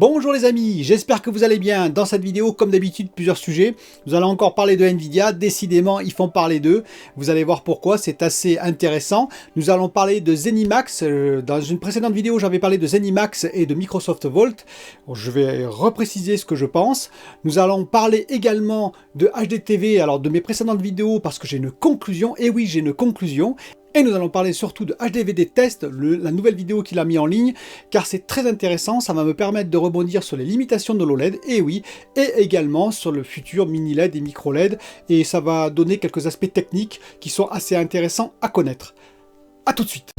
Bonjour les amis, j'espère que vous allez bien. Dans cette vidéo, comme d'habitude, plusieurs sujets. Nous allons encore parler de Nvidia, décidément ils font parler d'eux. Vous allez voir pourquoi, c'est assez intéressant. Nous allons parler de ZeniMax. Dans une précédente vidéo, j'avais parlé de ZeniMax et de Microsoft Volt. Je vais repréciser ce que je pense. Nous allons parler également de HDTV, alors de mes précédentes vidéos, parce que j'ai une conclusion. Et oui, j'ai une conclusion. Et nous allons parler surtout de HDVD Test, la nouvelle vidéo qu'il a mis en ligne, car c'est très intéressant, ça va me permettre de rebondir sur les limitations de l'OLED, et oui, et également sur le futur mini LED et micro LED, et ça va donner quelques aspects techniques qui sont assez intéressants à connaître. A tout de suite.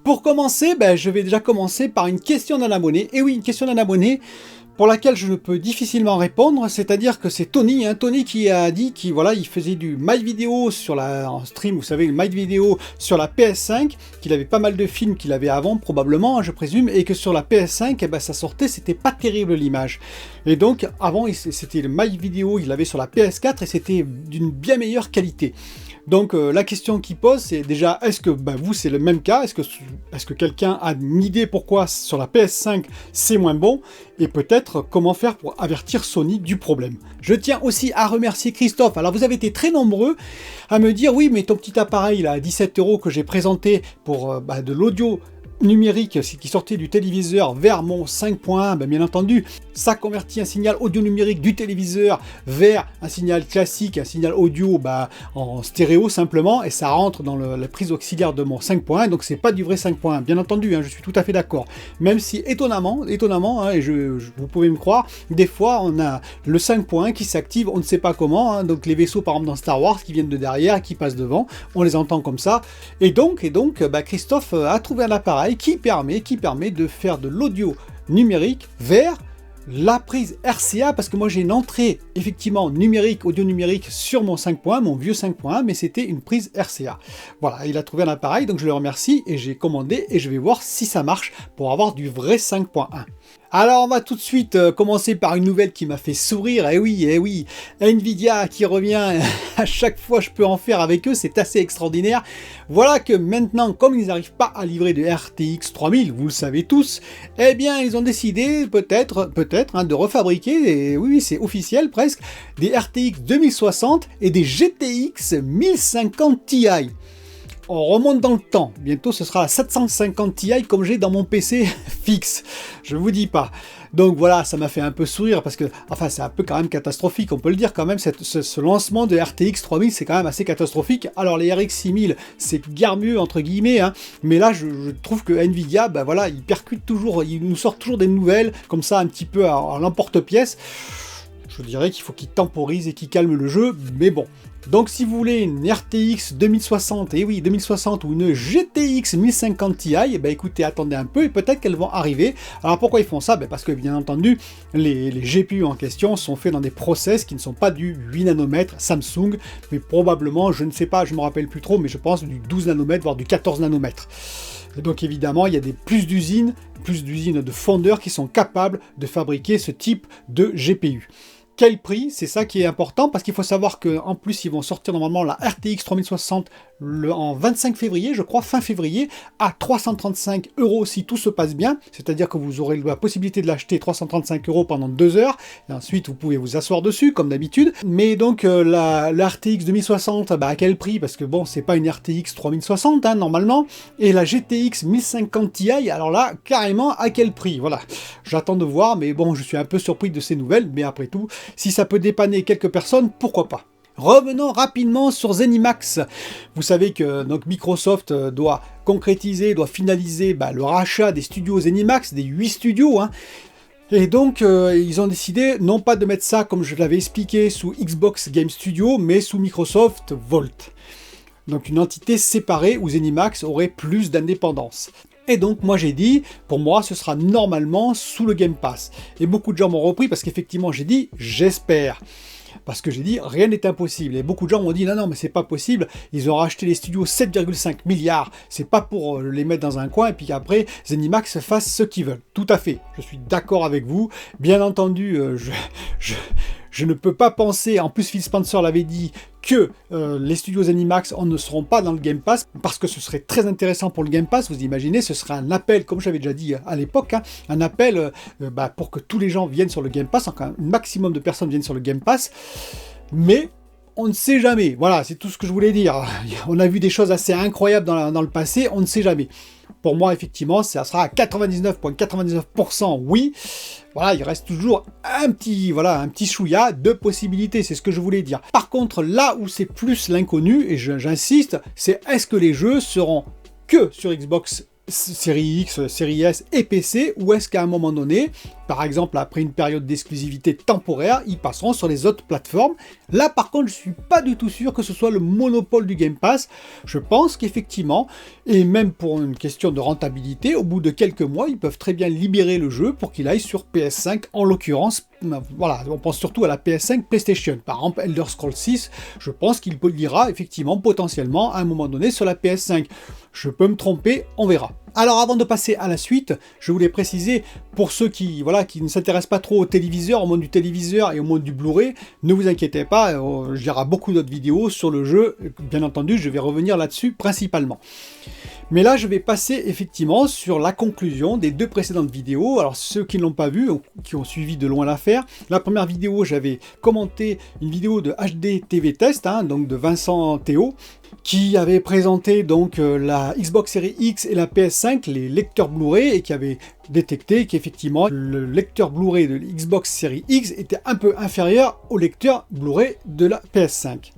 Pour commencer, je vais déjà commencer par une question d'un abonné. Et oui, une question d'un abonné pour laquelle je peux difficilement répondre, c'est-à-dire que c'est Tony, Tony qui a dit qu'il faisait du My Video en stream, vous savez, le My Video sur la PS5, qu'il avait pas mal de films qu'il avait avant, probablement, je présume, et que sur la PS5, ça sortait, c'était pas terrible l'image. Et donc, avant, c'était le My Video, il l'avait sur la PS4, et c'était d'une bien meilleure qualité. Donc la question qu'il pose, c'est déjà, est-ce que vous c'est le même cas? Est-ce que quelqu'un a une idée pourquoi sur la PS5 c'est moins bon? Et peut-être comment faire pour avertir Sony du problème. Je tiens aussi à remercier Christophe. Alors vous avez été très nombreux à me dire, oui mais ton petit appareil là, à 17 € que j'ai présenté pour de l'audio numérique qui sortait du téléviseur vers mon 5.1, bien entendu, ça convertit un signal audio numérique du téléviseur vers un signal classique, un signal audio en stéréo simplement, et ça rentre dans la prise auxiliaire de mon 5.1, donc c'est pas du vrai 5.1, bien entendu, je suis tout à fait d'accord. Même si étonnamment, et vous pouvez me croire, des fois on a le 5.1 qui s'active, on ne sait pas comment, donc les vaisseaux par exemple dans Star Wars qui viennent de derrière, qui passent devant, on les entend comme ça, et donc Christophe a trouvé un appareil qui permet de faire de l'audio numérique vers la prise RCA, parce que moi j'ai une entrée effectivement numérique, audio numérique sur mon 5.1, mon vieux 5.1, mais c'était une prise RCA. Voilà, il a trouvé un appareil, donc je le remercie et j'ai commandé et je vais voir si ça marche pour avoir du vrai 5.1. Alors on va tout de suite commencer par une nouvelle qui m'a fait sourire, et oui, Nvidia qui revient, à chaque fois je peux en faire avec eux, c'est assez extraordinaire. Voilà que maintenant, comme ils n'arrivent pas à livrer de RTX 3000, vous le savez tous, eh bien ils ont décidé peut-être de refabriquer, et oui c'est officiel presque, des RTX 2060 et des GTX 1050 Ti. On remonte dans le temps, bientôt ce sera la 750 Ti comme j'ai dans mon PC fixe, je vous dis pas. Donc voilà, ça m'a fait un peu sourire parce que, c'est un peu quand même catastrophique, on peut le dire quand même, ce lancement de RTX 3000 c'est quand même assez catastrophique. Alors les RX 6000 c'est guère mieux entre guillemets, mais là je trouve que Nvidia, il percute toujours, il nous sort toujours des nouvelles comme ça un petit peu à l'emporte-pièce. Je dirais qu'il faut qu'il temporise et qu'il calme le jeu, mais bon. Donc si vous voulez une RTX 2060, et oui 2060, ou une GTX 1050 Ti, écoutez, attendez un peu et peut-être qu'elles vont arriver. Alors pourquoi ils font ça? Parce que bien entendu, les GPU en question sont faits dans des process qui ne sont pas du 8 nanomètres Samsung, mais probablement, je ne sais pas, je ne me rappelle plus trop, mais je pense du 12 nanomètres, voire du 14 nanomètres. Et donc évidemment, il y a plus d'usines de fondeurs qui sont capables de fabriquer ce type de GPU. Quel prix? C'est ça qui est important, parce qu'il faut savoir qu'en plus ils vont sortir normalement la RTX 3060 en 25 février, je crois, fin février, à 335 € si tout se passe bien, c'est-à-dire que vous aurez la possibilité de l'acheter 335 € pendant 2 heures, et ensuite vous pouvez vous asseoir dessus, comme d'habitude. Mais donc la RTX 2060, à quel prix? Parce que bon, c'est pas une RTX 3060, normalement, et la GTX 1050 Ti, alors là, carrément, à quel prix? Voilà, j'attends de voir, mais bon, je suis un peu surpris de ces nouvelles, mais après tout, si ça peut dépanner quelques personnes, pourquoi pas? Revenons rapidement sur ZeniMax. Vous savez que Microsoft doit finaliser le rachat des studios ZeniMax, des 8 studios. Et donc, ils ont décidé non pas de mettre ça, comme je l'avais expliqué, sous Xbox Game Studio, mais sous Microsoft Volt. Donc une entité séparée où ZeniMax aurait plus d'indépendance. Et donc moi j'ai dit, pour moi ce sera normalement sous le Game Pass. Et beaucoup de gens m'ont repris parce qu'effectivement j'ai dit, j'espère. Parce que j'ai dit, rien n'est impossible. Et beaucoup de gens m'ont dit, non, mais c'est pas possible. Ils ont racheté les studios 7,5 milliards. C'est pas pour les mettre dans un coin et puis qu'après, ZeniMax fasse ce qu'ils veulent. Tout à fait. Je suis d'accord avec vous. Bien entendu, Je ne peux pas penser, en plus Phil Spencer l'avait dit, que les studios Animax ne seront pas dans le Game Pass, parce que ce serait très intéressant pour le Game Pass. Vous imaginez, ce serait un appel, comme j'avais déjà dit à l'époque, hein, un appel pour que tous les gens viennent sur le Game Pass, enfin, un maximum de personnes viennent sur le Game Pass, mais on ne sait jamais. Voilà, c'est tout ce que je voulais dire. On a vu des choses assez incroyables dans le passé, on ne sait jamais. Pour moi, effectivement, ça sera à 99,99% oui. Voilà, il reste toujours un petit chouïa de possibilités, c'est ce que je voulais dire. Par contre, là où c'est plus l'inconnu, et j'insiste, c'est est-ce que les jeux seront que sur Xbox Série X, Série S et PC, ou est-ce qu'à un moment donné, par exemple après une période d'exclusivité temporaire, ils passeront sur les autres plateformes. Là par contre, je suis pas du tout sûr que ce soit le monopole du Game Pass. Je pense qu'effectivement, et même pour une question de rentabilité, au bout de quelques mois, ils peuvent très bien libérer le jeu pour qu'il aille sur PS5 en l'occurrence. Voilà, on pense surtout à la PS5 PlayStation. Par exemple, Elder Scrolls 6, je pense qu'il ira effectivement potentiellement à un moment donné sur la PS5. Je peux me tromper, on verra. Alors avant de passer à la suite, je voulais préciser, pour ceux qui ne s'intéressent pas trop au téléviseur, au monde du téléviseur et au monde du Blu-ray, ne vous inquiétez pas, il y aura beaucoup d'autres vidéos sur le jeu, bien entendu, je vais revenir là-dessus principalement. Mais là, je vais passer effectivement sur la conclusion des deux précédentes vidéos. Alors, ceux qui ne l'ont pas vu, ou qui ont suivi de loin l'affaire, la première vidéo, j'avais commenté une vidéo de HD TV Test, donc de Vincent Théo, qui avait présenté donc la Xbox Series X et la PS5, les lecteurs Blu-ray, et qui avait détecté qu'effectivement, le lecteur Blu-ray de Xbox Series X était un peu inférieur au lecteur Blu-ray de la PS5.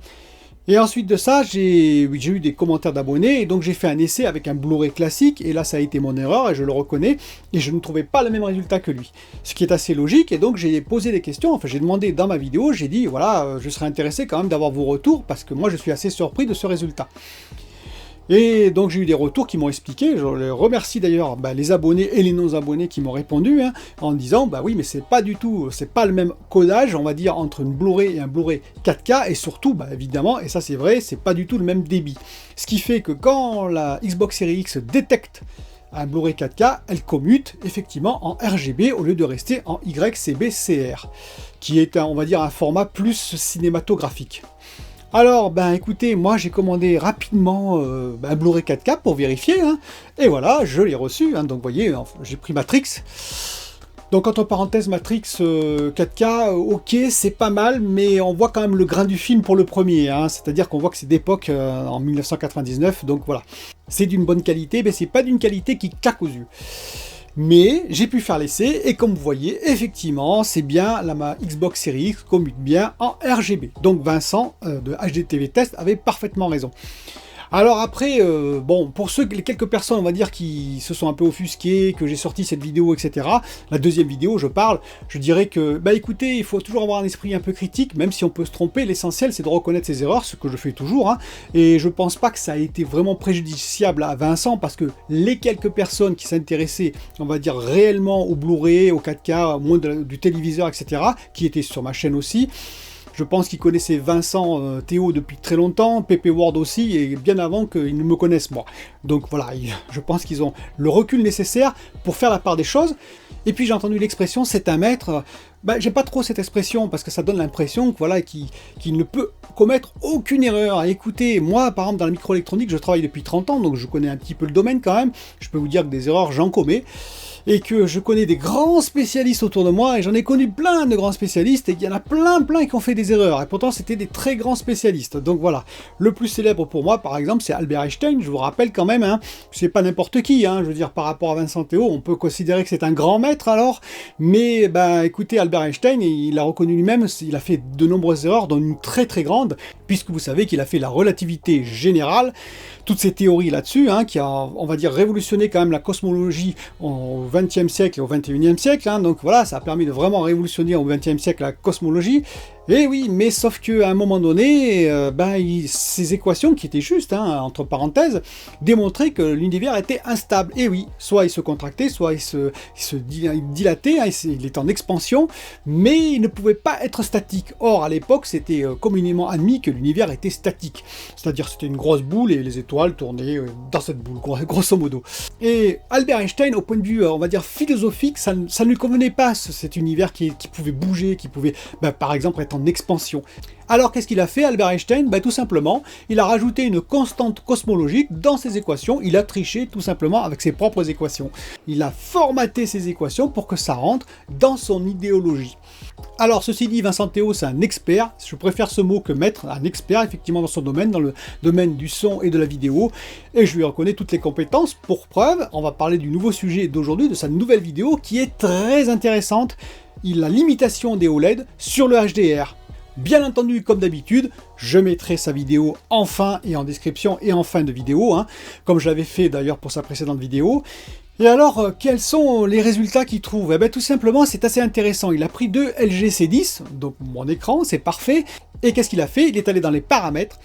Et ensuite de ça, j'ai eu des commentaires d'abonnés, et donc j'ai fait un essai avec un Blu-ray classique, et là ça a été mon erreur, et je le reconnais, et je ne trouvais pas le même résultat que lui. Ce qui est assez logique, et donc j'ai posé des questions, enfin j'ai demandé dans ma vidéo, j'ai dit, voilà, je serais intéressé quand même d'avoir vos retours, parce que moi je suis assez surpris de ce résultat. Et donc j'ai eu des retours qui m'ont expliqué, je les remercie d'ailleurs les abonnés et les non-abonnés qui m'ont répondu, en disant oui mais c'est pas le même codage, on va dire, entre une Blu-ray et un Blu-ray 4K, et surtout évidemment, et ça c'est vrai, c'est pas du tout le même débit. Ce qui fait que quand la Xbox Series X détecte un Blu-ray 4K, elle commute effectivement en RGB au lieu de rester en YCbCr, qui est on va dire un format plus cinématographique. Alors, écoutez, moi j'ai commandé rapidement un Blu-ray 4K pour vérifier, et voilà, je l'ai reçu, donc vous voyez, j'ai pris Matrix. Donc entre parenthèses, Matrix 4K, ok, c'est pas mal, mais on voit quand même le grain du film pour le premier, c'est-à-dire qu'on voit que c'est d'époque en 1999, donc voilà. C'est d'une bonne qualité, mais c'est pas d'une qualité qui claque aux yeux. Mais j'ai pu faire l'essai, et comme vous voyez, effectivement, c'est bien, ma Xbox Series X commute bien en RGB. Donc Vincent de HDTV Test avait parfaitement raison. Alors après, pour les quelques personnes, on va dire, qui se sont un peu offusquées, que j'ai sorti cette vidéo, etc., la deuxième vidéo, je dirais que, écoutez, il faut toujours avoir un esprit un peu critique, même si on peut se tromper, l'essentiel c'est de reconnaître ses erreurs, ce que je fais toujours, et je pense pas que ça a été vraiment préjudiciable à Vincent, parce que les quelques personnes qui s'intéressaient, on va dire, réellement au Blu-ray, au 4K, au monde du téléviseur, etc., qui étaient sur ma chaîne aussi, je pense qu'ils connaissaient Vincent Théo depuis très longtemps, Pepe Ward aussi, et bien avant qu'ils ne me connaissent moi. Donc voilà, je pense qu'ils ont le recul nécessaire pour faire la part des choses. Et puis j'ai entendu l'expression « c'est un maître ». J'aime pas trop cette expression, parce que ça donne l'impression qu'il ne peut commettre aucune erreur. Et écoutez, moi par exemple dans la microélectronique, je travaille depuis 30 ans, donc je connais un petit peu le domaine quand même. Je peux vous dire que des erreurs, j'en commets. Et que je connais des grands spécialistes autour de moi, et j'en ai connu plein de grands spécialistes, et il y en a plein qui ont fait des erreurs, et pourtant c'était des très grands spécialistes. Donc voilà, le plus célèbre pour moi, par exemple, c'est Albert Einstein. Je vous rappelle quand même, c'est pas n'importe qui, je veux dire, par rapport à Vincent Théo, on peut considérer que c'est un grand maître alors, mais écoutez, Albert Einstein, il a reconnu lui-même, il a fait de nombreuses erreurs, dont une très très grande, puisque vous savez qu'il a fait la relativité générale, toutes ces théories là-dessus, qui a, on va dire, révolutionné quand même la cosmologie au XXe siècle et au XXIe siècle, donc voilà, ça a permis de vraiment révolutionner au XXe siècle la cosmologie, Et oui, mais sauf qu'à un moment donné, ces équations, qui étaient justes, hein, entre parenthèses, démontraient que l'univers était instable. Et oui, soit il se contractait, soit il dilatait, hein, il était en expansion, mais il ne pouvait pas être statique. Or, à l'époque, c'était communément admis que l'univers était statique. C'est-à-dire c'était une grosse boule et les étoiles tournaient dans cette boule, grosso modo. Et Albert Einstein, au point de vue, on va dire, philosophique, ça ne lui convenait pas, cet univers qui pouvait bouger, qui pouvait, par exemple, être en expansion. Alors qu'est-ce qu'il a fait, Albert Einstein? Tout simplement, il a rajouté une constante cosmologique dans ses équations, il a triché tout simplement avec ses propres équations. Il a formaté ses équations pour que ça rentre dans son idéologie. Alors ceci dit, Vincent Théo, c'est un expert, je préfère ce mot que maître, un expert effectivement dans son domaine, dans le domaine du son et de la vidéo, et je lui reconnais toutes les compétences. Pour preuve, on va parler du nouveau sujet d'aujourd'hui, de sa nouvelle vidéo qui est très intéressante, la limitation des OLED sur le HDR. Bien entendu, comme d'habitude, je mettrai sa vidéo en fin et en description et en fin de vidéo, hein, comme je l'avais fait d'ailleurs pour sa précédente vidéo. Et alors, quels sont les résultats qu'il trouve? Tout simplement, c'est assez intéressant. Il a pris deux LG C10, donc mon écran, c'est parfait. Et qu'est-ce qu'il a fait? Il est allé dans les paramètres.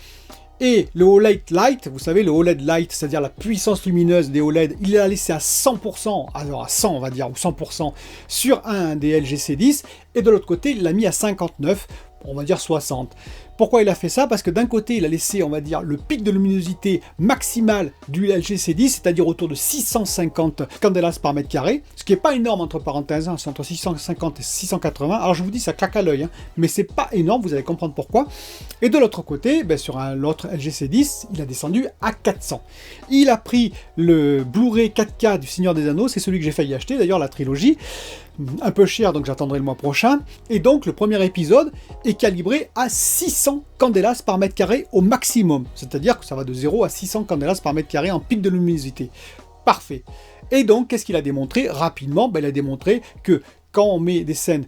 Et le OLED Light, vous savez, le OLED Light, c'est-à-dire la puissance lumineuse des OLED, il l'a laissé à 100%, alors à 100 on va dire, ou 100% sur un des LG C10, et de l'autre côté, il l'a mis à 59, on va dire 60. Pourquoi il a fait ça? Parce que d'un côté, il a laissé, on va dire, le pic de luminosité maximal du LG C10, c'est-à-dire autour de 650 candélas par mètre carré, ce qui n'est pas énorme entre parenthèses, hein, c'est entre 650 et 680. Alors je vous dis, ça claque à l'œil, hein, mais c'est pas énorme, vous allez comprendre pourquoi. Et de l'autre côté, sur l'autre LG C10, il a descendu à 400. Il a pris le Blu-ray 4K du Seigneur des Anneaux, c'est celui que j'ai failli acheter, d'ailleurs la trilogie, un peu cher, donc j'attendrai le mois prochain. Et donc le premier épisode est calibré à 600 candélas par mètre carré au maximum. C'est-à-dire que ça va de 0 à 600 candélas par mètre carré en pic de luminosité. Parfait. Et donc, qu'est-ce qu'il a démontré? Rapidement, il a démontré que quand on met des scènes,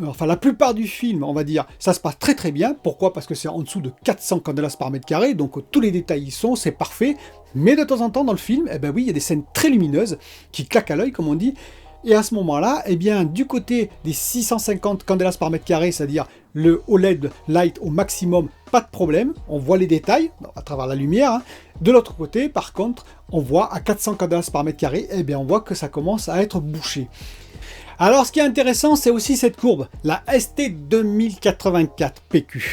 enfin la plupart du film, on va dire, ça se passe très très bien. Pourquoi? Parce que c'est en dessous de 400 candélas par mètre carré, donc tous les détails y sont, c'est parfait. Mais de temps en temps dans le film, oui, il y a des scènes très lumineuses qui claquent à l'œil, comme on dit. Et à ce moment-là, du côté des 650 candélas par mètre carré, c'est-à-dire le OLED Light au maximum, pas de problème, on voit les détails à travers la lumière. Hein. De l'autre côté, par contre, on voit à 400 candélas par mètre carré, on voit que ça commence à être bouché. Alors, ce qui est intéressant, c'est aussi cette courbe, la ST2084PQ.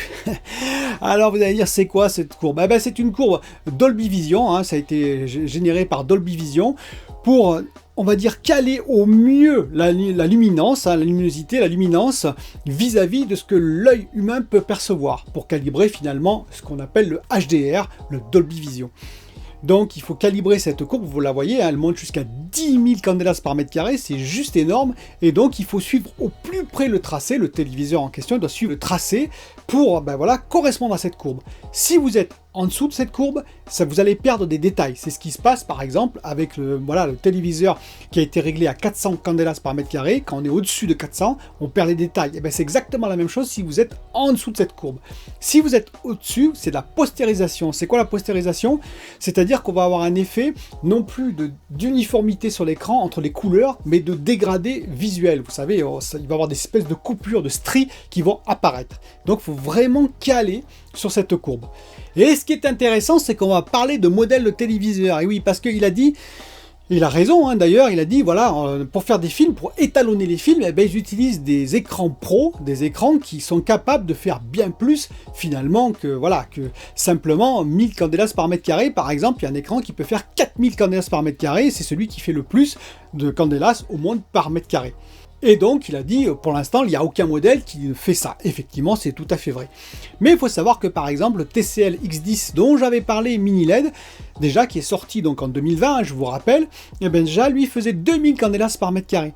Alors, vous allez dire, c'est quoi cette courbe? C'est une courbe Dolby Vision, hein, ça a été généré par Dolby Vision, pour, on va dire, caler au mieux la luminance, hein, la luminosité, la luminance, vis-à-vis de ce que l'œil humain peut percevoir, pour calibrer finalement ce qu'on appelle le HDR, le Dolby Vision. Donc il faut calibrer cette courbe, vous la voyez, hein, elle monte jusqu'à 10 000 candélas par mètre carré, c'est juste énorme, et donc il faut suivre au plus près le tracé, le téléviseur en question doit suivre le tracé pour correspondre à cette courbe. Si vous êtes en dessous de cette courbe, vous allez perdre des détails. C'est ce qui se passe par exemple avec le téléviseur qui a été réglé à 400 candélas par mètre carré. Quand on est au-dessus de 400, on perd les détails. C'est exactement la même chose si vous êtes en dessous de cette courbe. Si vous êtes au-dessus, c'est de la postérisation. C'est quoi la postérisation? C'est-à-dire qu'on va avoir un effet non plus d'uniformité sur l'écran entre les couleurs, mais de dégradé visuel. Vous savez, il va y avoir des espèces de coupures, de stries qui vont apparaître. Donc il faut vraiment caler sur cette courbe. Et ce qui est intéressant, c'est qu'on va parler de modèle de téléviseur. Et oui, parce qu'il a dit, il a raison hein, d'ailleurs, il a dit, voilà, pour faire des films, pour étalonner les films, ils utilisent des écrans pro, des écrans qui sont capables de faire bien plus, finalement, que simplement 1000 candélas par mètre carré. Par exemple, il y a un écran qui peut faire 4000 candélas par mètre carré, c'est celui qui fait le plus de candélas au monde par mètre carré. Et donc, il a dit, pour l'instant, il n'y a aucun modèle qui fait ça. Effectivement, c'est tout à fait vrai. Mais il faut savoir que, par exemple, le TCL X10, dont j'avais parlé, mini LED, déjà, qui est sorti donc en 2020, hein, je vous rappelle, déjà, lui, faisait 2000 candélas par mètre carré.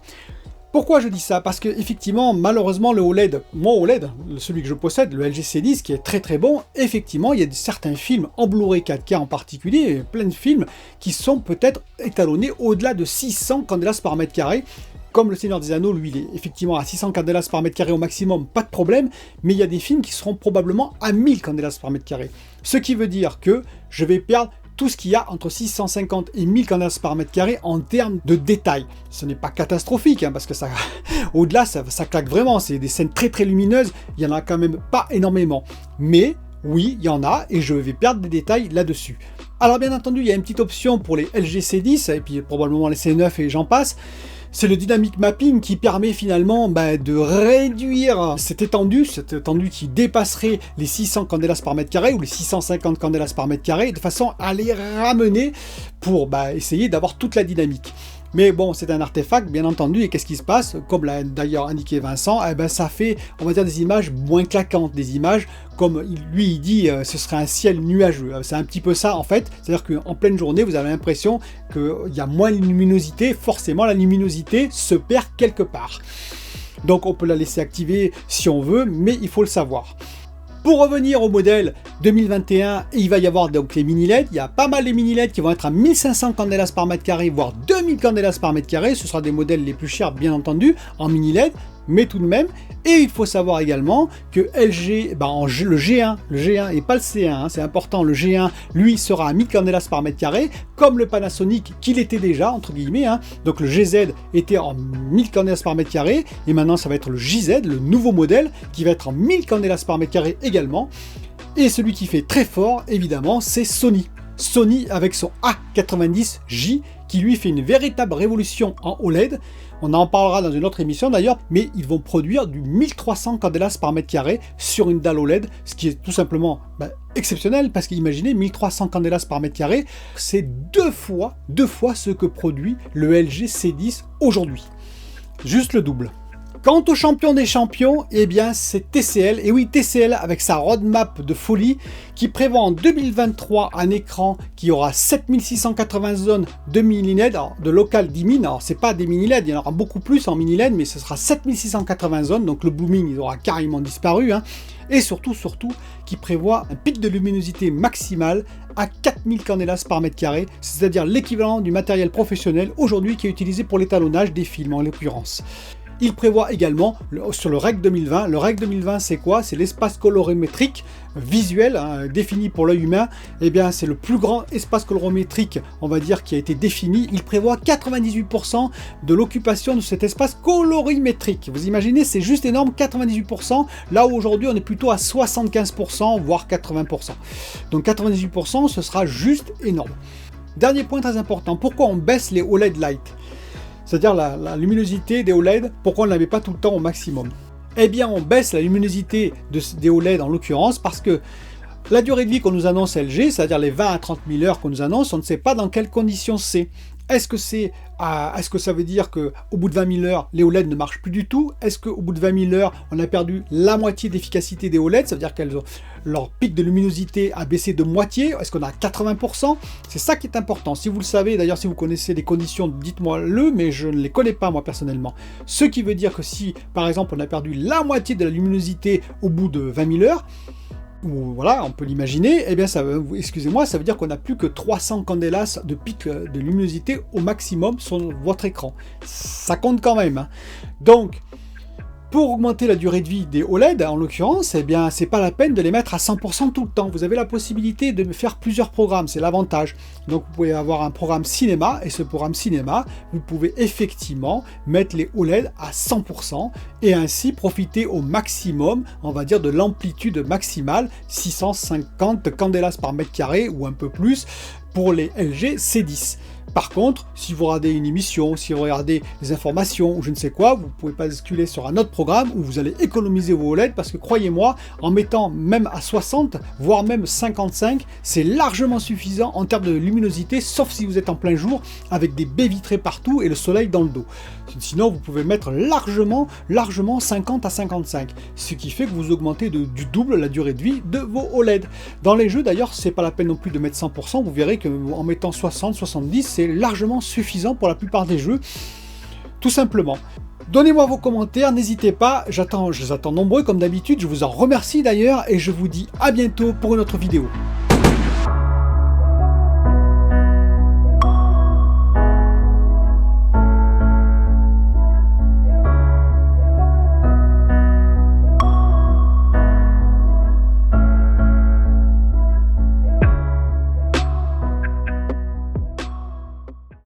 Pourquoi je dis ça? Parce que effectivement, malheureusement, le OLED, mon OLED, celui que je possède, le LG C10, qui est très très bon, effectivement, il y a certains films en Blu-ray 4K en particulier, plein de films qui sont peut-être étalonnés au-delà de 600 candélas par mètre carré. Comme le Seigneur des Anneaux, lui, il est effectivement à 600 candélas par mètre carré au maximum, pas de problème, mais il y a des films qui seront probablement à 1000 candélas par mètre carré. Ce qui veut dire que je vais perdre tout ce qu'il y a entre 650 et 1000 candela par mètre carré en termes de détails. Ce n'est pas catastrophique, hein, parce que ça, au-delà, ça claque vraiment. C'est des scènes très très lumineuses. Il n'y en a quand même pas énormément. Mais oui, il y en a, et je vais perdre des détails là-dessus. Alors bien entendu, il y a une petite option pour les LG C10, et puis probablement les C9 et j'en passe. C'est le dynamic mapping qui permet finalement de réduire cette étendue qui dépasserait les 600 candelas par mètre carré ou les 650 candelas par mètre carré, de façon à les ramener pour essayer d'avoir toute la dynamique. Mais bon, c'est un artefact, bien entendu, et qu'est-ce qui se passe? Comme l'a d'ailleurs indiqué Vincent, ça fait, on va dire, des images moins claquantes, des images, comme lui il dit, ce serait un ciel nuageux. C'est un petit peu ça, en fait. C'est-à-dire qu'en pleine journée, vous avez l'impression qu'il y a moins de luminosité. Forcément, la luminosité se perd quelque part. Donc, on peut la laisser activer si on veut, mais il faut le savoir. Pour revenir au modèle 2021, il va y avoir donc les mini LED. Il y a pas mal de mini LED qui vont être à 1500 candelas par mètre carré, voire 2000 candelas par mètre carré. Ce sera des modèles les plus chers, bien entendu, en mini LED, mais tout de même. Et il faut savoir également que LG, le G1 et pas le C1, hein, c'est important, le G1, lui, sera à 1000 candelas par mètre carré, comme le Panasonic qu'il était déjà, entre guillemets. Hein. Donc le GZ était en 1000 candelas par mètre carré, et maintenant ça va être le JZ, le nouveau modèle, qui va être en 1000 candelas par mètre carré également. Et celui qui fait très fort, évidemment, c'est Sony. Sony avec son A90J, qui lui fait une véritable révolution en OLED. On en parlera dans une autre émission d'ailleurs, mais ils vont produire du 1300 candelas par mètre carré sur une dalle OLED, ce qui est tout simplement exceptionnel, parce qu'imaginez 1300 candelas par mètre carré, c'est deux fois ce que produit le LG C10 aujourd'hui. Juste le double. Quant au champion des champions, c'est TCL. Et oui, TCL avec sa roadmap de folie qui prévoit en 2023 un écran qui aura 7680 zones de mini LED, de local 10 000. Alors, c'est pas des mini LED, il y en aura beaucoup plus en mini LED, mais ce sera 7680 zones. Donc, le blooming, il aura carrément disparu. Hein. Et surtout, qui prévoit un pic de luminosité maximale à 4000 candelas par mètre carré, c'est-à-dire l'équivalent du matériel professionnel aujourd'hui qui est utilisé pour l'étalonnage des films en l'occurrence. Il prévoit également, sur le REC 2020, le REC 2020 c'est quoi? C'est l'espace colorimétrique visuel défini pour l'œil humain. C'est le plus grand espace colorimétrique, on va dire, qui a été défini. Il prévoit 98% de l'occupation de cet espace colorimétrique. Vous imaginez, c'est juste énorme, 98%, là où aujourd'hui on est plutôt à 75%, voire 80%. Donc 98%, ce sera juste énorme. Dernier point très important, pourquoi on baisse les OLED Light? C'est-à-dire la luminosité des OLED, pourquoi on ne l'avait pas tout le temps au maximum? On baisse la luminosité des OLED en l'occurrence parce que la durée de vie qu'on nous annonce LG, c'est-à-dire les 20 à 30 000 heures qu'on nous annonce, on ne sait pas dans quelles conditions c'est. Est-ce que ça veut dire qu'au bout de 20 000 heures, les OLED ne marchent plus du tout? Est-ce qu'au bout de 20 000 heures, on a perdu la moitié d'efficacité des OLED? Ça veut dire qu'elles ont leur pic de luminosité a baissé de moitié? Est-ce qu'on a 80%? C'est ça qui est important. Si vous le savez, d'ailleurs, si vous connaissez les conditions, dites-moi-le, mais je ne les connais pas moi personnellement. Ce qui veut dire que si, par exemple, on a perdu la moitié de la luminosité au bout de 20 000 heures, ou voilà, on peut l'imaginer, ça veut dire qu'on n'a plus que 300 candelas de pic de luminosité au maximum sur votre écran. Ça compte quand même. Hein. Donc, pour augmenter la durée de vie des OLED, en l'occurrence, c'est pas la peine de les mettre à 100% tout le temps. Vous avez la possibilité de faire plusieurs programmes, c'est l'avantage. Donc vous pouvez avoir un programme cinéma, et ce programme cinéma, vous pouvez effectivement mettre les OLED à 100% et ainsi profiter au maximum, on va dire, de l'amplitude maximale, 650 candelas par mètre carré ou un peu plus pour les LG C10. Par contre, si vous regardez une émission, si vous regardez des informations ou je ne sais quoi, vous pouvez basculer sur un autre programme où vous allez économiser vos OLED parce que croyez-moi, en mettant même à 60, voire même 55, c'est largement suffisant en termes de luminosité, sauf si vous êtes en plein jour avec des baies vitrées partout et le soleil dans le dos. Sinon, vous pouvez mettre largement 50 à 55, ce qui fait que vous augmentez du double la durée de vie de vos OLED. Dans les jeux, d'ailleurs, c'est pas la peine non plus de mettre 100%, vous verrez qu'en mettant 60, 70, c'est largement suffisant pour la plupart des jeux, tout simplement. Donnez-moi vos commentaires, n'hésitez pas, je les attends nombreux comme d'habitude, je vous en remercie d'ailleurs, et je vous dis à bientôt pour une autre vidéo.